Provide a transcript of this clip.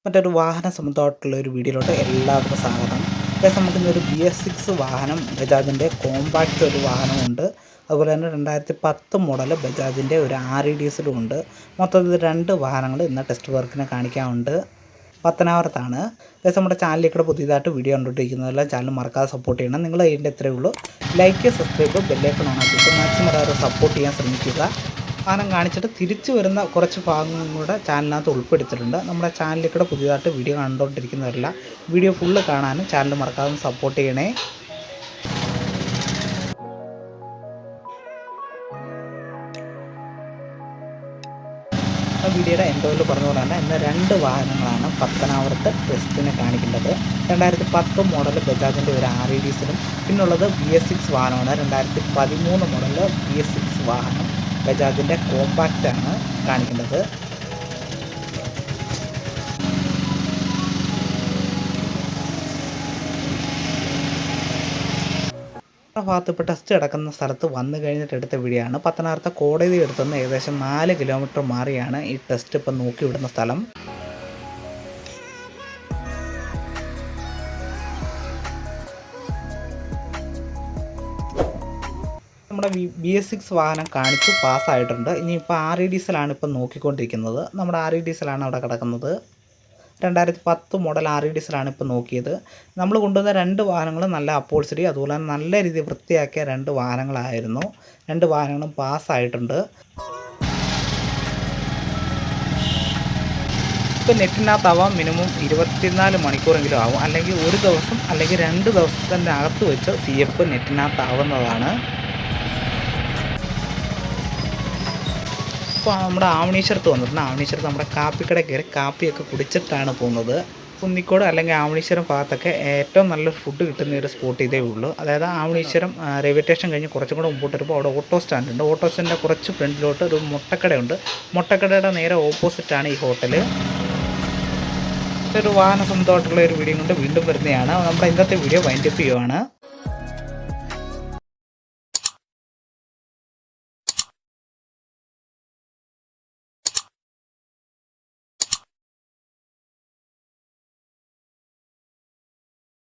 മറ്റൊരു വാഹന സംബന്ധമായിട്ടുള്ള ഒരു വീഡിയോയിലോട്ട് എല്ലാവർക്കും സ്വാഗതം. നമുക്കിന്നൊരു BS6 വാഹനം ബജാജിൻ്റെ കോമ്പാക്റ്റ് ഒരു വാഹനമുണ്ട്. അതുപോലെ തന്നെ 2010 മോഡൽ ബജാജിൻ്റെ ഒരു RE-ഡീസലും ഉണ്ട്. മൊത്തത്തിൽ 2 വാഹനങ്ങൾ ഇന്ന് ടെസ്റ്റ് വർക്കിന് കാണിക്കാനുണ്ട്. പത്തനാപുരത്താണ്. നമ്മുടെ ചാനലിൽ പുതിയതായിട്ട് വീഡിയോ കണ്ടുകൊണ്ടിരിക്കുന്നതെല്ലാം ചാനൽ മറക്കാതെ സപ്പോർട്ട് ചെയ്യണം. നിങ്ങൾ അതിൻ്റെ ഇത്രയേ ഉള്ളൂ. ലൈക്ക്, സബ്സ്ക്രൈബ്, ബെല്ലൈക്കൺ ഓൺ ആക്കിയിട്ട് മാക്സിമം എല്ലാവരും സപ്പോർട്ട് ചെയ്യാൻ ശ്രമിക്കുക. സാധനം കാണിച്ചിട്ട് തിരിച്ചു വരുന്ന കുറച്ച് ഭാഗങ്ങളും കൂടെ ചാനലിനകത്ത് ഉൾപ്പെടുത്തിയിട്ടുണ്ട്. നമ്മുടെ ചാനലിൽ പുതിയതായിട്ട് വീഡിയോ കണ്ടുകൊണ്ടിരിക്കുന്നവരല്ല വീഡിയോ ഫുള്ള് കാണാനും ചാനൽ മറക്കാതെ സപ്പോർട്ട് ചെയ്യണേ. വീഡിയോയുടെ എൻഡോയിൽ പറഞ്ഞ പോലെ തന്നെ ഇന്ന് 2 വാഹനങ്ങളാണ് പത്തനാപുരത്ത് ടെസ്റ്റിന് കാണിക്കേണ്ടത്. 2010 മോഡൽ ബജാജിൻ്റെ ഒരു RE-ഡീസലും പിന്നുള്ളത് BS6 വാഹനമാണ്. 2013 മോഡൽ BS6 വാഹനം ബജാജിൻ്റെ കോമ്പാക്റ്റാണ് കാണിക്കേണ്ടത്. ഭാഗത്ത് ഇപ്പോൾ ടെസ്റ്റ് കിടക്കുന്ന സ്ഥലത്ത് വന്നു കഴിഞ്ഞിട്ട് എടുത്ത വീഡിയോ ആണ്. പത്തനാപുരത്തെ കോടതി എടുത്തുനിന്ന് ഏകദേശം 4 കിലോമീറ്റർ മാറിയാണ് ഈ ടെസ്റ്റ് ഇപ്പം നോക്കി വിടുന്ന സ്ഥലം. നമ്മുടെ BS6 വാഹനം കാണിച്ചു പാസ്സായിട്ടുണ്ട്. ഇനിയിപ്പോൾ RE-ഡീസലാണ് ഇപ്പം നോക്കിക്കൊണ്ടിരിക്കുന്നത്. നമ്മുടെ RE-ഡീസലാണ് അവിടെ കിടക്കുന്നത്. 2010 മോഡൽ RE-ഡീസലാണ് ഇപ്പോൾ നോക്കിയത്. നമ്മൾ കൊണ്ടുവന്ന 2 വാഹനങ്ങൾ നല്ല അപ്പോൾസറി അതുപോലെ തന്നെ നല്ല രീതിയിൽ വൃത്തിയാക്കിയ 2 വാഹനങ്ങളായിരുന്നു. 2 വാഹനങ്ങളും പാസ്സായിട്ടുണ്ട്. ഇപ്പോൾ നെറ്റിനകത്താവാം മിനിമം 24 മണിക്കൂറെങ്കിലും ആവും. അല്ലെങ്കിൽ ഒരു ദിവസം അല്ലെങ്കിൽ 2 ദിവസത്തിൻ്റെ അകത്ത് വെച്ച് CF നെറ്റിനകത്താവുന്നതാണ്. ഇപ്പോൾ നമ്മുടെ ആവണീശ്വരത്ത് വന്നിട്ടുണ്ട്. ആവണീശ്വരത്ത് നമ്മുടെ കാപ്പിക്കട കയറി കാപ്പിയൊക്കെ കുടിച്ചിട്ടാണ് പോകുന്നത്. കുന്നിക്കോട് അല്ലെങ്കിൽ ആവണീശ്വരം ഭാഗത്തൊക്കെ ഏറ്റവും നല്ലൊരു ഫുഡ് കിട്ടുന്ന ഒരു സ്പോട്ട് ഇതേ ഉള്ളൂ. അതായത് ആവണീശ്വരം റെയിൽവേ സ്റ്റേഷൻ കഴിഞ്ഞ് കുറച്ചും കൂടെ മുമ്പോട്ട് വരുമ്പോൾ അവിടെ ഓട്ടോ സ്റ്റാൻഡുണ്ട്. ഓട്ടോ സ്റ്റാൻഡിൻ്റെ കുറച്ച് ഫ്രണ്ടിലോട്ട് ഒരു മുട്ടക്കടയുണ്ട്. മുട്ടക്കടയുടെ നേരെ ഓപ്പോസിറ്റാണ് ഈ ഹോട്ടൽ. ഒരു വാഹന സ്വന്തമായിട്ടുള്ള ഒരു വീഡിയോ കൊണ്ട് വീണ്ടും വരുന്നതാണ്. നമ്മുടെ ഇന്നത്തെ വീഡിയോ വൈൻഡപ്പ് ചെയ്യുവാണ്.